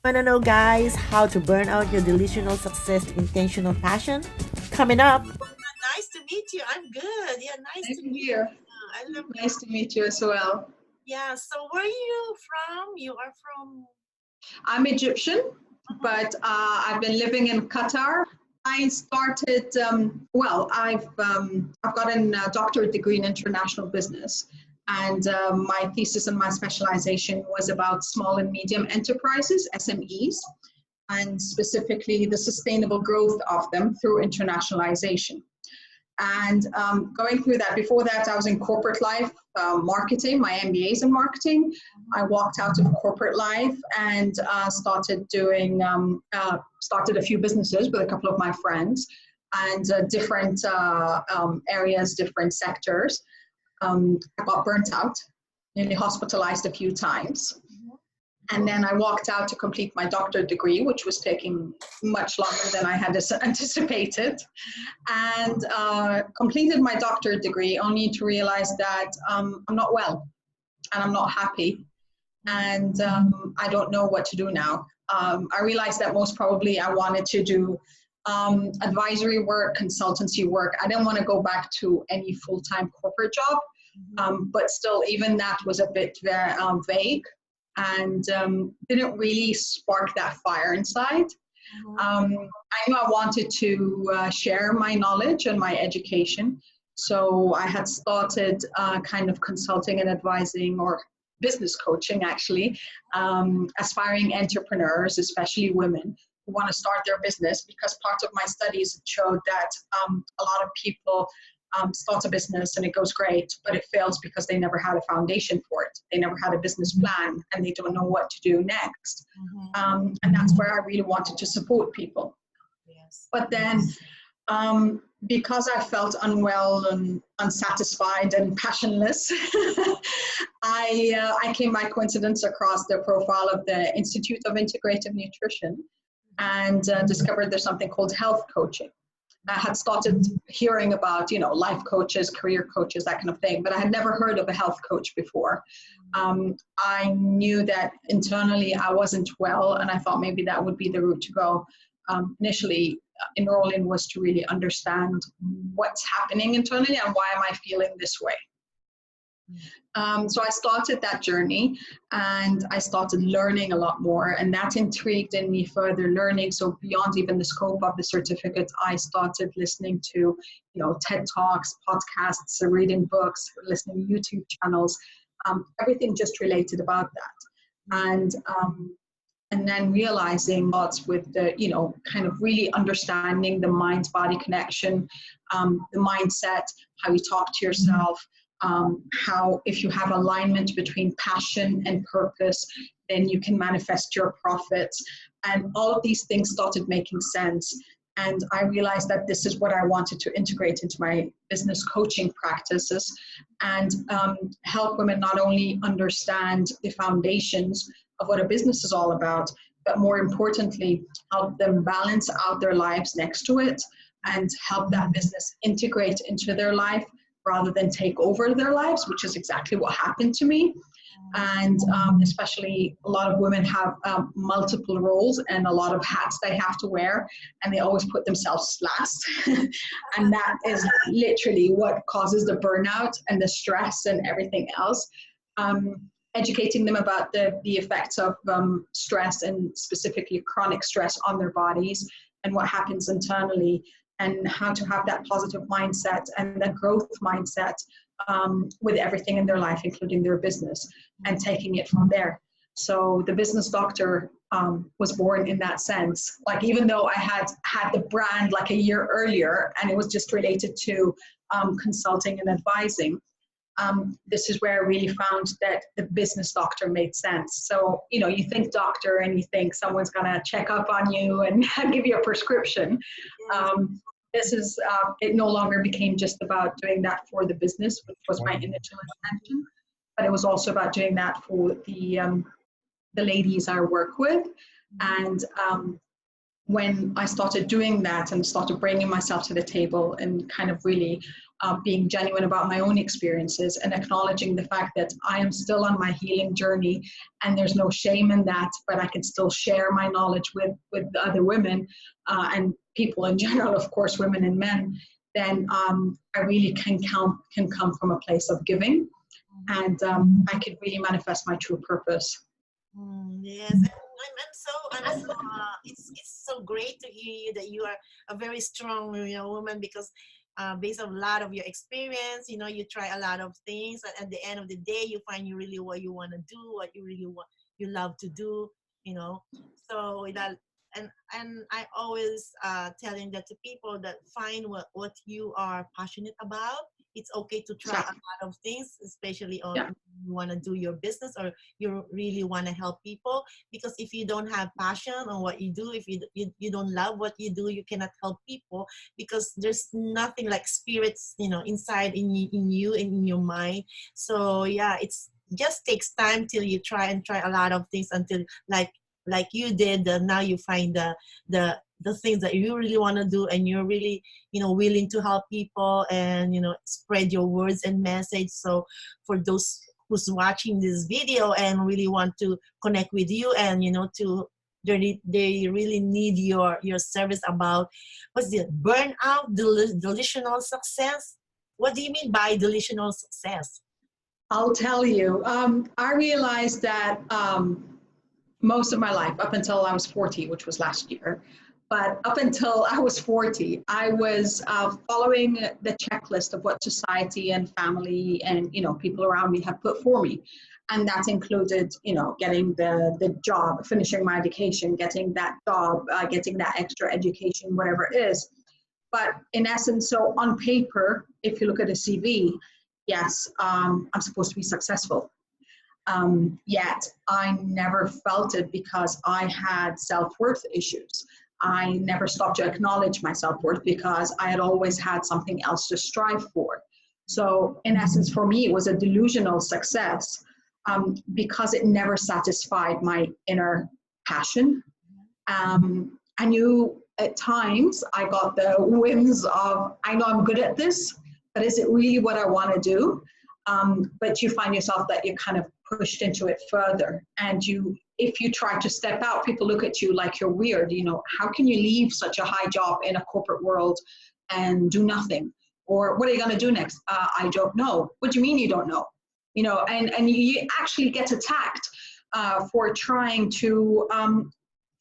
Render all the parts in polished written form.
Wanna know, guys, how to burn out your delusional success to intentional passion? Coming up. Nice to meet you. I'm good. Yeah, nice to Same meet you. here. I love you. Nice to meet you as well. Yeah, so where are you from? You are from. I'm Egyptian, but I've been living in Qatar. I started, I've gotten a doctorate degree in international business. And my thesis and my specialization was about small and medium enterprises, SMEs, and specifically the sustainable growth of them through internationalization. And going through that, before that, I was in corporate life, marketing. My MBA is in marketing. I walked out of corporate life and started a few businesses with a couple of my friends, and different areas, different sectors. I got burnt out, nearly hospitalized a few times. And then I walked out to complete my doctorate degree, which was taking much longer than I had anticipated. And completed my doctorate degree only to realize that I'm not well and I'm not happy. And I don't know what to do now. I realized that most probably I wanted to do advisory work, consultancy work. I didn't want to go back to any full-time corporate job, but still, even that was a bit very vague and didn't really spark that fire inside. I knew I wanted to share my knowledge and my education. So I had started kind of consulting and advising, or business coaching actually, aspiring entrepreneurs, especially women who want to start their business, because part of my studies showed that a lot of people start a business and it goes great, but it fails because they never had a foundation for it. They never had a business plan and they don't know what to do next. And that's where I really wanted to support people. Yes. But then because I felt unwell and unsatisfied and passionless, I came by coincidence across the profile of the Institute of Integrative Nutrition and discovered there's something called health coaching. I had started hearing about, life coaches, career coaches, that kind of thing, but I had never heard of a health coach before. I knew that internally I wasn't well, and I thought maybe that would be the route to go. Initially, enrolling was to really understand what's happening internally and why am I feeling this way. So I started that journey and I started learning a lot more, and that intrigued in me further learning. So beyond even the scope of the certificate, I started listening to, TED Talks, podcasts, reading books, listening to YouTube channels, everything just related about that. And then realizing lots with the, kind of really understanding the mind-body connection, the mindset, how you talk to yourself, how if you have alignment between passion and purpose, then you can manifest your profits. And all of these things started making sense. And I realized that this is what I wanted to integrate into my business coaching practices and help women not only understand the foundations of what a business is all about, but more importantly, help them balance out their lives next to it and help that business integrate into their life rather than take over their lives, which is exactly what happened to me. And especially a lot of women have multiple roles and a lot of hats they have to wear, and they always put themselves last. And that is literally what causes the burnout and the stress and everything else. Educating them about the effects of stress, and specifically chronic stress on their bodies and what happens internally, and how to have that positive mindset and the growth mindset with everything in their life, including their business, and taking it from there. So the business doctor was born in that sense. Like, even though I had the brand like a year earlier and it was just related to consulting and advising, this is where I really found that the business doctor made sense. So, you think doctor and you think someone's gonna check up on you and give you a prescription. This is, it no longer became just about doing that for the business, which was my initial intention, but it was also about doing that for the ladies I work with. And when I started doing that and started bringing myself to the table and kind of really being genuine about my own experiences and acknowledging the fact that I am still on my healing journey and there's no shame in that, but I can still share my knowledge with other women and people in general, of course, women and men, then I really can come from a place of giving, and I could really manifest my true purpose. Yes, and it's so great to hear you that you are a very strong, woman, because based on a lot of your experience, you try a lot of things, and at the end of the day, you find you really what you want to do, what you really want, you love to do, So that, and I always telling that to people that find what you are passionate about. It's okay to try a lot of things, especially on you want to do your business or you really want to help people. Because if you don't have passion on what you do, if you don't love what you do, you cannot help people, because there's nothing like spirits, inside in you and in your mind. So yeah, it's just takes time till you try a lot of things until like you did. Now you find the things that you really want to do, and you're really willing to help people and spread your words and message. So for those who's watching this video and really want to connect with you, and they really need your service about what's the burnout, delusional success. What do you mean by delusional success? I'll tell you. I realized that most of my life, up until I was 40, which was last year, but up until I was 40, I was following the checklist of what society and family and people around me have put for me, and that included getting the job, finishing my education, getting that job, getting that extra education, whatever it is. But in essence, so on paper, if you look at a CV, yes, I'm supposed to be successful. Yet I never felt it because I had self-worth issues. I never stopped to acknowledge my self-worth because I had always had something else to strive for. So in essence, for me, it was a delusional success because it never satisfied my inner passion. I knew at times I got the whims of, I know I'm good at this, but is it really what I want to do? But you find yourself that you're kind of pushed into it further. And if you try to step out, people look at you like you're weird. How can you leave such a high job in a corporate world and do nothing? Or what are you going to do next? I don't know. What do you mean you don't know? And you actually get attacked for trying to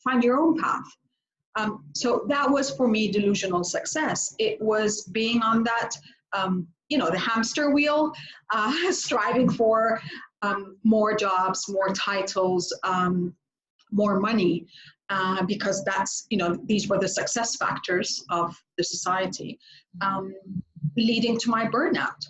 find your own path. So that was for me delusional success. It was being on that the hamster wheel, striving for more jobs, more titles, more money, because that's, these were the success factors of the society, leading to my burnout.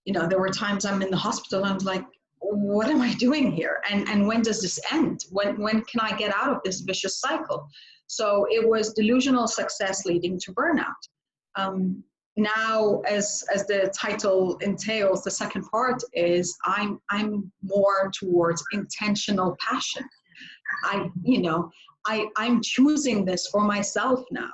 There were times I'm in the hospital and I was like, what am I doing here? And when does this end? When can I get out of this vicious cycle? So it was delusional success leading to burnout. Now, as the title entails, the second part is I'm more towards intentional passion. I'm choosing this for myself now.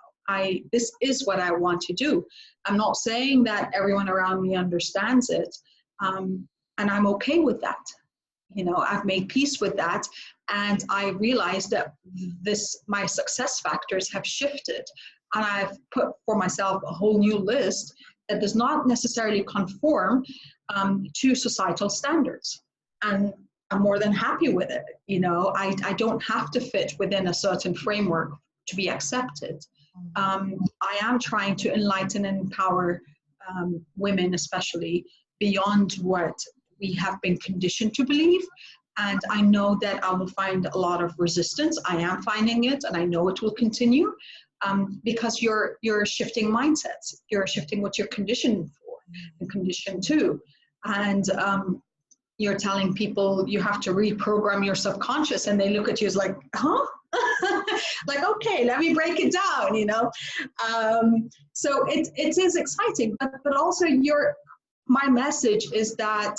This is what I want to do. I'm not saying that everyone around me understands it, and I'm okay with that. I've made peace with that, and I realized that my success factors have shifted. And I've put for myself a whole new list that does not necessarily conform to societal standards. And I'm more than happy with it. I don't have to fit within a certain framework to be accepted. I am trying to enlighten and empower women, especially, beyond what we have been conditioned to believe. And I know that I will find a lot of resistance. I am finding it, and I know it will continue. Because you're shifting mindsets, you're shifting what you're conditioned for and conditioned to, and you're telling people you have to reprogram your subconscious, and they look at you as like, huh? Like, okay, let me break it down, So it is exciting, but also my message is that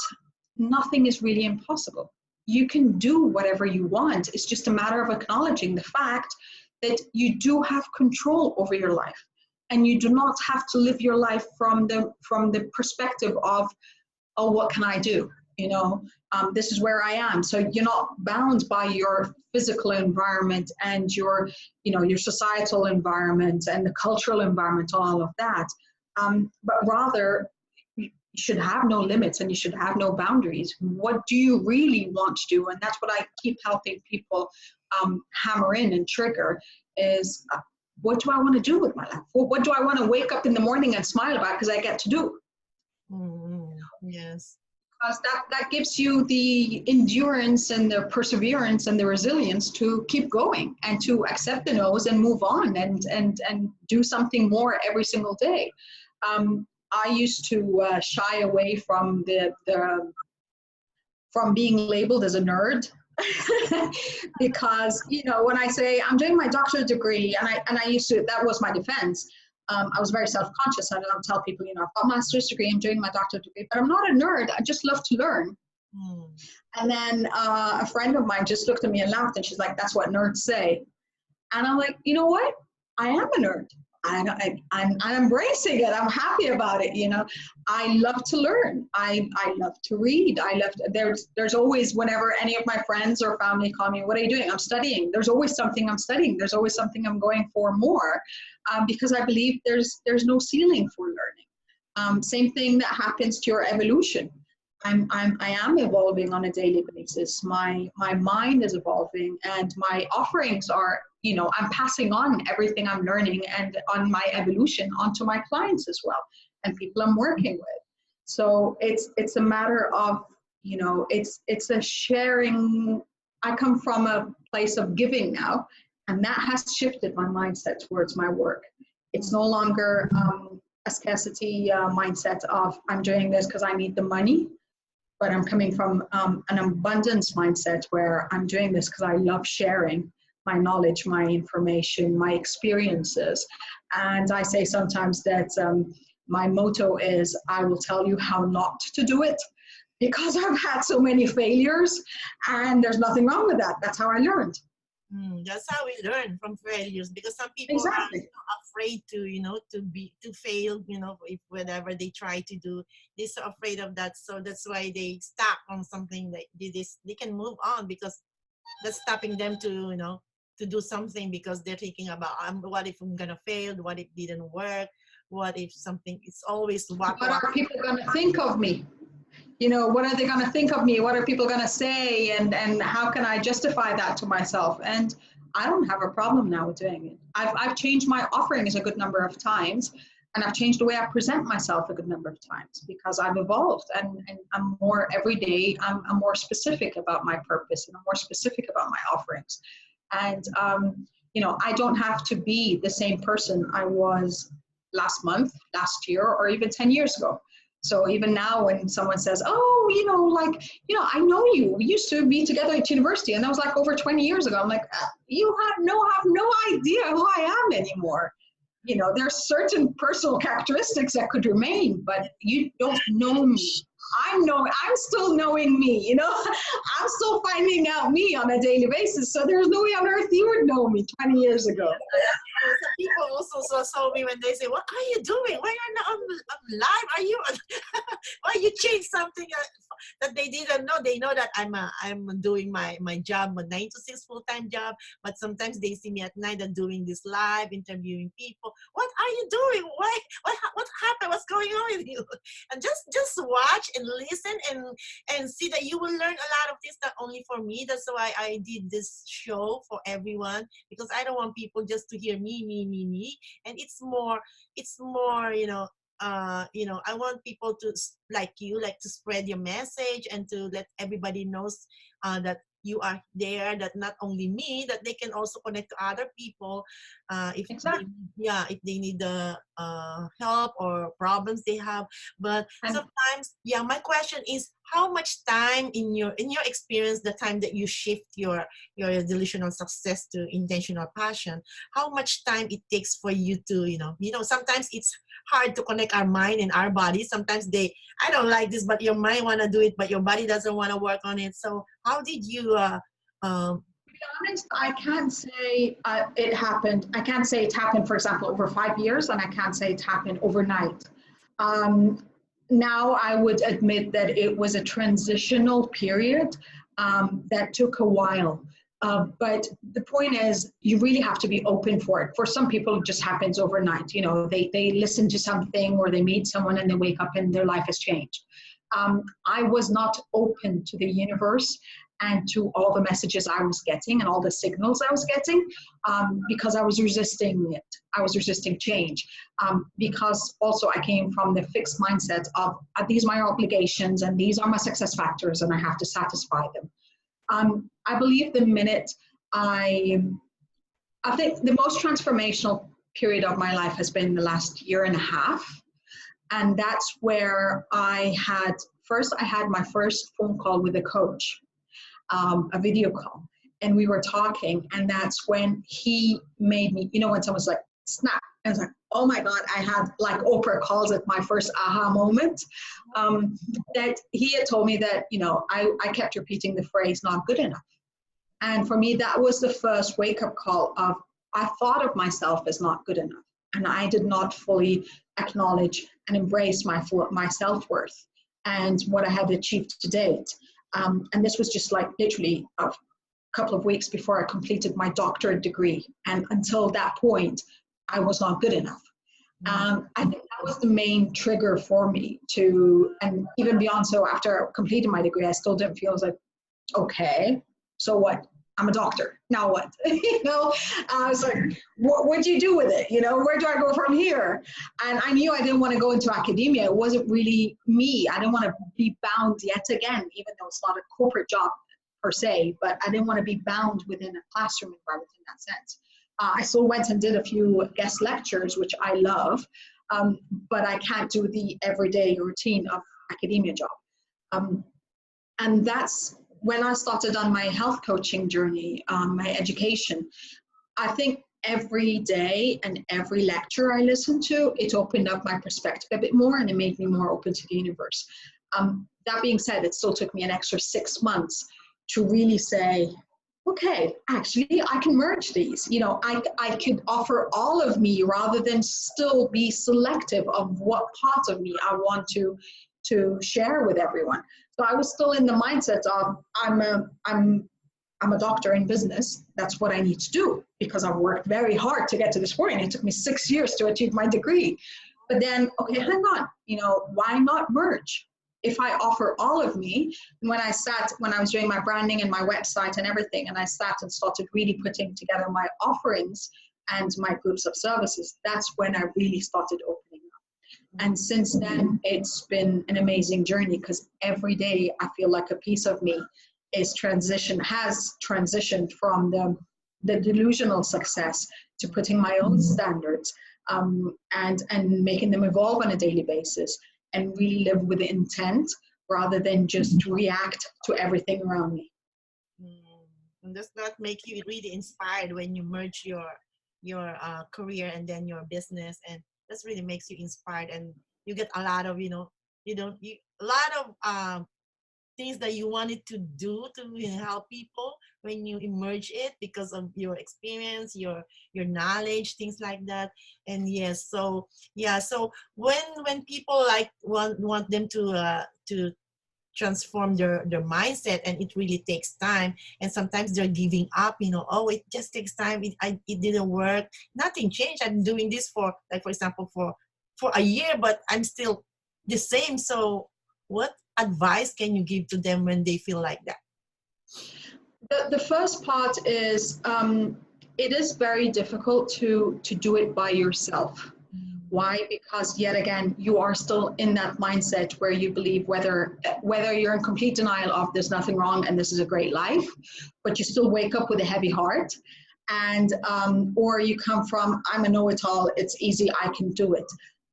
nothing is really impossible. You can do whatever you want. It's just a matter of acknowledging the fact that you do have control over your life, and you do not have to live your life from the perspective of, oh, what can I do? You know, this is where I am. So you're not bound by your physical environment and your, you know, your societal environment and the cultural environment, all of that. But rather, you should have no limits and you should have no boundaries. What do you really want to do? And that's what I keep helping people hammer in and trigger is, what do I want to do with my life? What do I want to wake up in the morning and smile about because I get to do? Yes. Because that gives you the endurance and the perseverance and the resilience to keep going and to accept the no's and move on and do something more every single day. I used to shy away from from being labeled as a nerd. Because, you know, when I say I'm doing my doctorate degree, and I used to, that was my defense. I was very self-conscious. I don't tell people, you know, I've got a master's degree, I'm doing my doctorate degree, but I'm not a nerd. I just love to learn. And then a friend of mine just looked at me and laughed, and she's like, that's what nerds say. And I'm like, you know what? I am a nerd. I'm embracing it. I'm happy about it. You know, I love to learn. I love to read. There's always, whenever any of my friends or family call me, what are you doing? I'm studying. There's always something I'm studying. There's always something I'm going for more, because I believe there's no ceiling for learning. Same thing that happens to your evolution. I am evolving on a daily basis. My mind is evolving, and my offerings are, you know, I'm passing on everything I'm learning and on my evolution onto my clients as well, and people I'm working with. So it's a matter of, you know, it's a sharing. I come from a place of giving now, and that has shifted my mindset towards my work. It's no longer a scarcity mindset of I'm doing this because I need the money. But I'm coming from an abundance mindset where I'm doing this because I love sharing my knowledge, my information, my experiences. And I say sometimes that my motto is, I will tell you how not to do it, because I've had so many failures, and there's nothing wrong with that. That's how I learned. That's how we learn from failures, because some people Exactly. are afraid to, you know, to fail, you know, if whatever they try to do, they're so afraid of that. So that's why they stuck on something that they can move on, because that's stopping them to, you know, to do something, because they're thinking about, what if I'm gonna fail? What if it didn't work? What if something? It's always what are people going to think of me? You know, what are they going to think of me? What are people going to say? And how can I justify that to myself? And I don't have a problem now with doing it. I've changed my offerings a good number of times, and I've changed the way I present myself a good number of times, because I've evolved, and I'm more every day. I'm more specific about my purpose, and I'm more specific about my offerings. And, you know, I don't have to be the same person I was last month, last year, or even 10 years ago. So even now when someone says, oh, you know, like, you know, I know you, we used to be together at university, and that was like over 20 years ago. I'm like, you have no idea who I am anymore. You know, there's certain personal characteristics that could remain, but you don't know me. I'm still knowing me, you know, I'm still finding out me on a daily basis. So there's no way on earth you would know me 20 years ago. Some people also saw me when they say, what are you doing? Why are you not on live? Are you, why you changed something that they didn't know? They know that I'm doing my job, my 9 to 6 full-time job, but sometimes they see me at night and doing this live, interviewing people. What are you doing? Why? What happened? What's going on with you? And just watch and listen and see that you will learn a lot of this, not only for me. That's why I did this show for everyone, because I don't want people just to hear me. And it's more, you know, I want people to, like you, like to spread your message and to let everybody knows that you are there, that not only me, that they can also connect to other people if Exactly. if they need the help or problems they have. But sometimes, my question is, how much time in your experience, the time that you shift your delusional success to intentional passion, how much time it takes for you to, you know, sometimes it's hard to connect our mind and our body. Sometimes I don't like this, but your mind want to do it, but your body doesn't want to work on it. So how did you honest, I can't say it happened. I can't say it happened, for example, over 5 years, and I can't say it happened overnight. Now I would admit that it was a transitional period that took a while. But the point is, you really have to be open for it. For some people, it just happens overnight. You know, they listen to something or they meet someone and they wake up and their life has changed. I was not open to the universe and to all the messages I was getting and all the signals I was getting because I was resisting it. I was resisting change because also I came from the fixed mindset of these are my obligations and these are my success factors and I have to satisfy them. I believe the minute I think the most transformational period of my life has been the last year and a half. And that's where I had my first phone call with a coach, a video call, and we were talking, and that's when he made me, you know, when someone's like, snap, and I was like, oh my God, I had, like Oprah calls it, my first aha moment, that he had told me that, you know, I kept repeating the phrase, not good enough. And for me, that was the first wake-up call of, I thought of myself as not good enough, and I did not fully acknowledge and embrace my self-worth and what I had achieved to date. And this was just like literally a couple of weeks before I completed my doctorate degree. And until that point, I was not good enough. I think that was the main trigger for me and even beyond, so after completing my degree, I still didn't feel, I was like, okay, so what? I'm a doctor. Now what? You know, I was like, what do you do with it? You know, where do I go from here? And I knew I didn't want to go into academia. It wasn't really me. I didn't want to be bound yet again, even though it's not a corporate job per se, but I didn't want to be bound within a classroom environment in that sense. I still went and did a few guest lectures, which I love, but I can't do the everyday routine of academia job. And that's when I started on my health coaching journey, my education. I think every day and every lecture I listened to, it opened up my perspective a bit more and it made me more open to the universe. That being said, it still took me an extra 6 months to really say, okay, actually, I can merge these. You know, I could offer all of me rather than still be selective of what part of me I want to share with everyone. So I was still in the mindset of I'm a doctor in business. That's what I need to do because I've worked very hard to get to this point. It took me 6 years to achieve my degree. But then, okay, hang on, you know, why not merge? If I offer all of me, and when I was doing my branding and my website and everything, and I sat and started really putting together my offerings and my groups of services, that's when I really started opening up. And since then, it's been an amazing journey because every day I feel like a piece of me has transitioned from the delusional success to putting my own standards and making them evolve on a daily basis and really live with intent rather than just react to everything around me. And does that make you really inspired when you merge your career and then your business, and that really makes you inspired, and you get a lot of things that you wanted to do to help people when you emerge it because of your experience, your knowledge, things like that. And yes, so yeah, so when people like want them to transform their mindset, and it really takes time, and sometimes they're giving up, you know, oh, it just takes time, it didn't work, nothing changed, I'm doing this for, like, for example, for a year, but I'm still the same. So what advice can you give to them when they feel like that? The first part is it is very difficult to do it by yourself. Why? Because yet again, you are still in that mindset where you believe whether you're in complete denial of there's nothing wrong and this is a great life, but you still wake up with a heavy heart, and or you come from, I'm a know-it-all, it's easy, I can do it.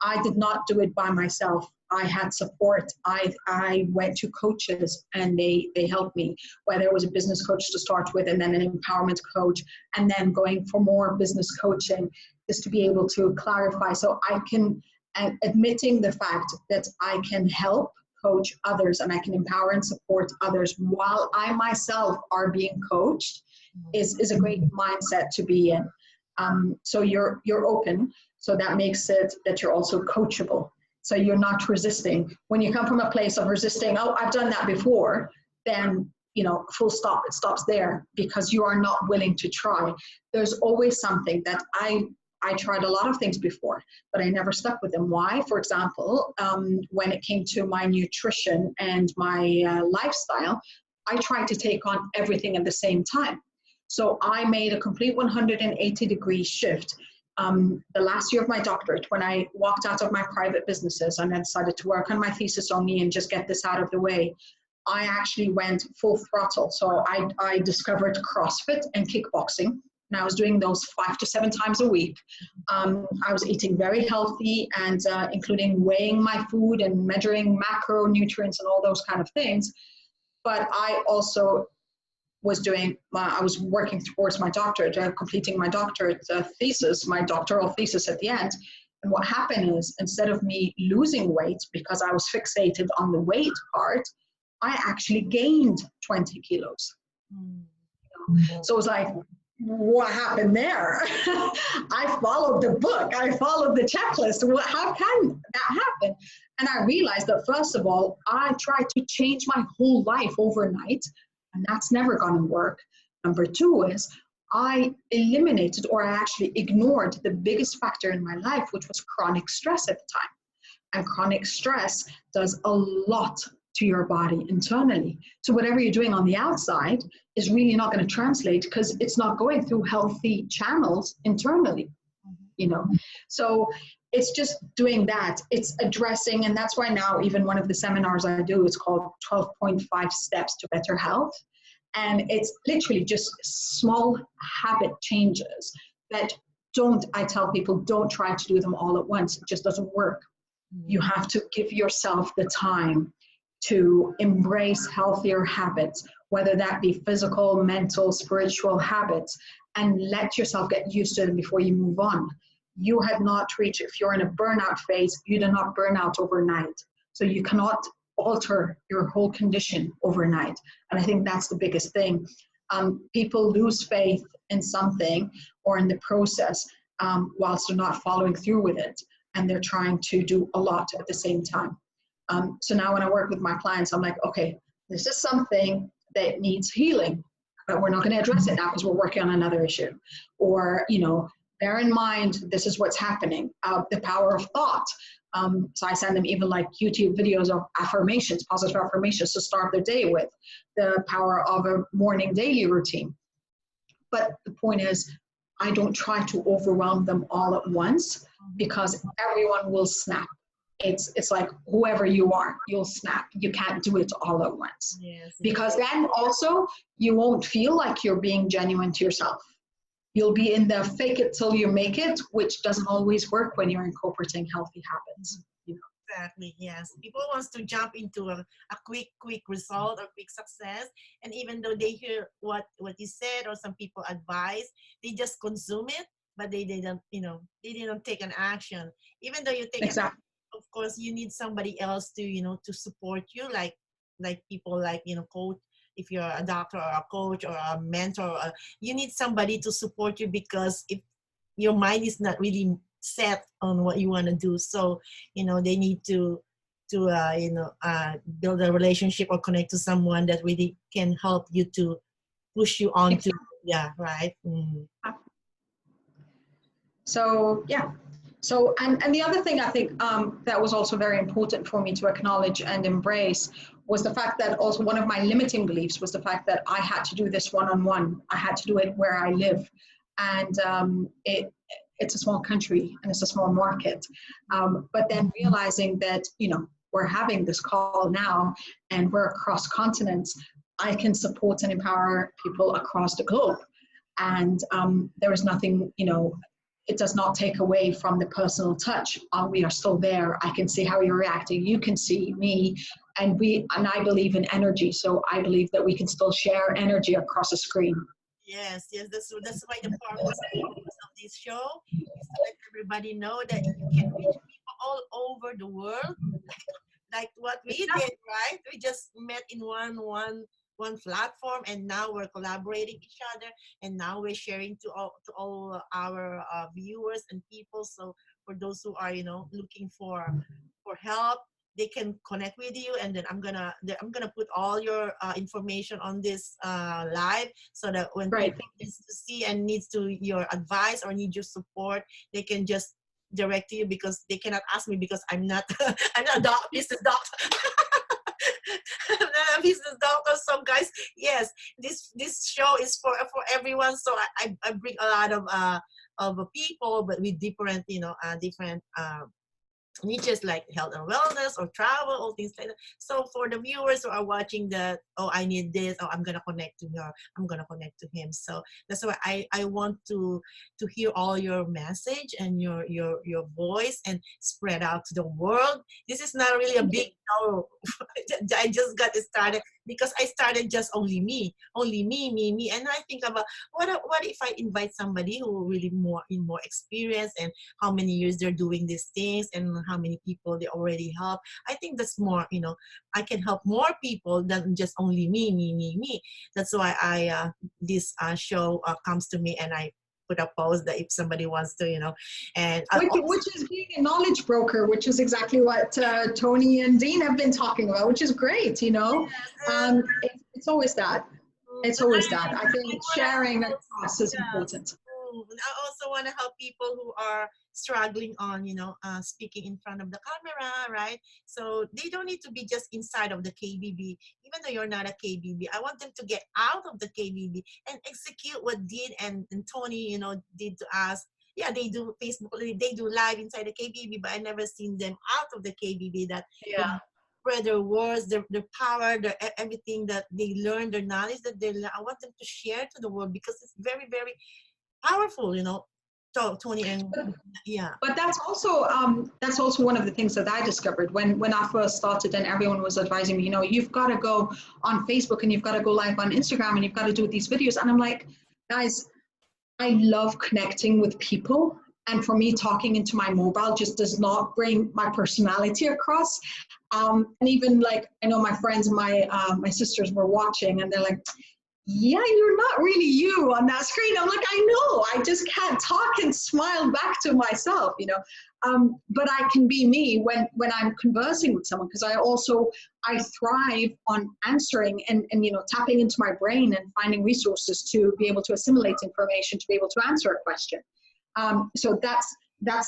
I did not do it by myself. I had support. I went to coaches and they helped me, whether it was a business coach to start with and then an empowerment coach, and then going for more business coaching just to be able to clarify. So I can, admitting the fact that I can help coach others and I can empower and support others while I myself are being coached is a great mindset to be in. So you're open, so that makes it that you're also coachable. So you're not resisting. When you come from a place of resisting, oh, I've done that before, then, you know, full stop, it stops there because you are not willing to try. There's always something that I tried a lot of things before, but I never stuck with them. Why? For example, when it came to my nutrition and my lifestyle, I tried to take on everything at the same time. So I made a complete 180-degree shift. The last year of my doctorate, when I walked out of my private businesses and I decided to work on my thesis only and just get this out of the way, I actually went full throttle. So I discovered CrossFit and kickboxing, and I was doing those 5 to 7 times a week. I was eating very healthy and including weighing my food and measuring macronutrients and all those kind of things. But I also was I was working towards my doctorate, completing my doctorate thesis, my doctoral thesis at the end. And what happened is, instead of me losing weight because I was fixated on the weight part, I actually gained 20 kilos. So it was like, what happened there? I followed the book. I followed the checklist. How can that happen? And I realized that, first of all, I tried to change my whole life overnight, and that's never going to work. Number 2 is I eliminated, or I actually ignored, the biggest factor in my life, which was chronic stress at the time. And chronic stress does a lot to your body internally. So whatever you're doing on the outside is really not going to translate because it's not going through healthy channels internally, you know. So it's just doing that. It's addressing, and that's why now even one of the seminars I do is called 12.5 Steps to Better Health. And it's literally just small habit changes that I tell people, don't try to do them all at once. It just doesn't work. You have to give yourself the time to embrace healthier habits, whether that be physical, mental, spiritual habits, and let yourself get used to them before you move on. You had not reached, if you're in a burnout phase, you do not burn out overnight. So you cannot alter your whole condition overnight. And I think that's the biggest thing. People lose faith in something or in the process whilst they're not following through with it. And they're trying to do a lot at the same time. So now when I work with my clients, I'm like, okay, this is something that needs healing, but we're not going to address it now because we're working on another issue. Or, you know, bear in mind, this is what's happening. The power of thought. So I send them even like YouTube videos of affirmations, positive affirmations to start their day with. The power of a morning daily routine. But the point is, I don't try to overwhelm them all at once because everyone will snap. It's like whoever you are, you'll snap. You can't do it all at once. Yes, because then also you won't feel like you're being genuine to yourself. You'll be in the fake it till you make it, which doesn't always work when you're incorporating healthy habits. You know? Exactly, yes. People wants to jump into a quick result or quick success. And even though they hear what you said or some people advise, they just consume it, but they didn't, you know, they didn't take an action. Even though you take exactly. Of course, you need somebody else to, you know, to support you, like people like, you know, coach. If you're a doctor or a coach or a mentor, you need somebody to support you because if your mind is not really set on what you want to do, so you know they need to build a relationship or connect to someone that really can help you to push you on to right. So yeah. So, and the other thing I think that was also very important for me to acknowledge and embrace was the fact that also one of my limiting beliefs was the fact that I had to do this one-on-one. I had to do it where I live. And it's a small country and it's a small market. But then realizing that, you know, we're having this call now and we're across continents, I can support and empower people across the globe. And there is nothing, you know, it does not take away from the personal touch. We are still there. I can see how you're reacting. You can see me, and I believe in energy. So I believe that we can still share energy across a screen. Yes, that's why the purpose of this show is to let everybody know that you can reach people all over the world, like what we did, right? We just met in one platform, and now we're collaborating each other, and now we're sharing to all our viewers and people. So for those who are looking for help, they can connect with you, and then I'm gonna put all your information on this live, so that when Right. people needs to see and needs to your advice or need your support, they can just direct to you, because they cannot ask me, because I'm not I'm not a business doctor. I'm not a business doctor. So guys, yes, this show is for everyone. So I bring a lot of people, but with different different niches, like health and wellness or travel or things like that. So for the viewers who are watching that, oh, I need this, oh, I'm gonna connect to her, I'm gonna connect to him. So that's why I want to hear all your message and your voice, and spread out to the world. This is not really a big show. I just got started, because I started just only me, me, and I think about what if I invite somebody who really more experience, and how many years they're doing these things, and how many people they already help. I think that's more, I can help more people than just only me. That's why I this show comes to me, and I put a post that if somebody wants to, and Which is being a knowledge broker, which is exactly what Tony and Dean have been talking about, which is great. It's always that. It's always that. I think sharing across is important. I also want to help people who are struggling on, speaking in front of the camera, right? So they don't need to be just inside of the KBB, even though you're not a KBB. I want them to get out of the KBB and execute what Dean and Tony, did to us. Yeah, they do Facebook, they do live inside the KBB, but I never seen them out of the KBB that spread their words, their power, everything that they learn, their knowledge that they learn. I want them to share to the world, because it's very, very powerful, Tony, and yeah. But that's also one of the things that I discovered when I first started, and everyone was advising me, you've got to go on Facebook, and you've got to go live on Instagram, and you've got to do these videos. And I'm like, guys, I love connecting with people. And for me, talking into my mobile just does not bring my personality across. And even like, I know my friends, my sisters were watching, and they're like, yeah, you're not really you on that screen. I'm like, I know, I just can't talk and smile back to myself, but I can be me when I'm conversing with someone, because I thrive on answering and tapping into my brain and finding resources to be able to assimilate information, to be able to answer a question. So that's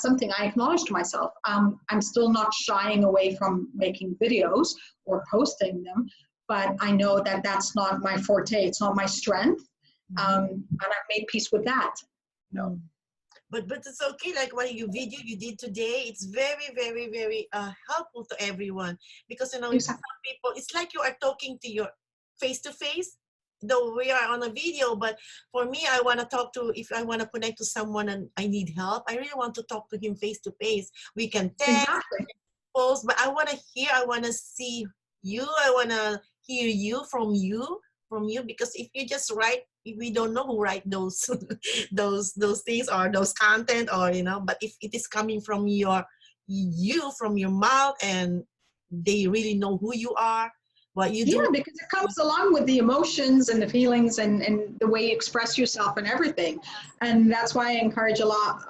something I acknowledge to myself. I'm still not shying away from making videos or posting them, but I know that that's not my forte. It's not my strength. And I've made peace with that. No. But it's okay. Like what you did today, it's very, very, very helpful to everyone, because some people, it's like you are talking to your face to face, though we are on a video. But for me, I want to talk to, if I want to connect to someone and I need help, I really want to talk to him face to face. We can text, post, but I want to hear, I want to see you, I want to hear you, because if you just write, we don't know who write those those things or those content, or but if it is coming from you from your mouth, and they really know who you are, what you do. Yeah, because it comes along with the emotions and the feelings and the way you express yourself and everything. And that's why I encourage a lot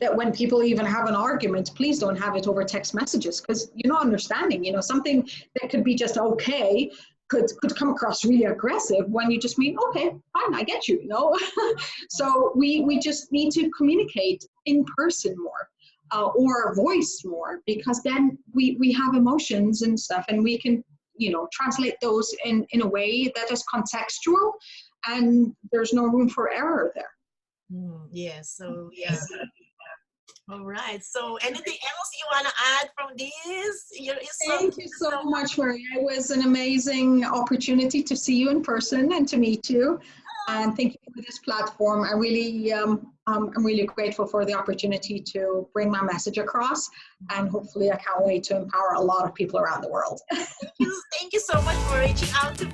that when people even have an argument, please don't have it over text messages, because you're not understanding. Something that could be just okay could come across really aggressive when you just mean, okay, fine, I get you, So we just need to communicate in person more. Or voice more, because then we have emotions and stuff, and we can translate those in a way that is contextual, and there's no room for error there. Yes. So yeah. All right. So anything else you want to add from this? Thank you so much, Maria. It was an amazing opportunity to see you in person and to meet you. And thank you for this platform. I'm really grateful for the opportunity to bring my message across, and hopefully I can't wait to empower a lot of people around the world. Thank you so much for reaching out to me.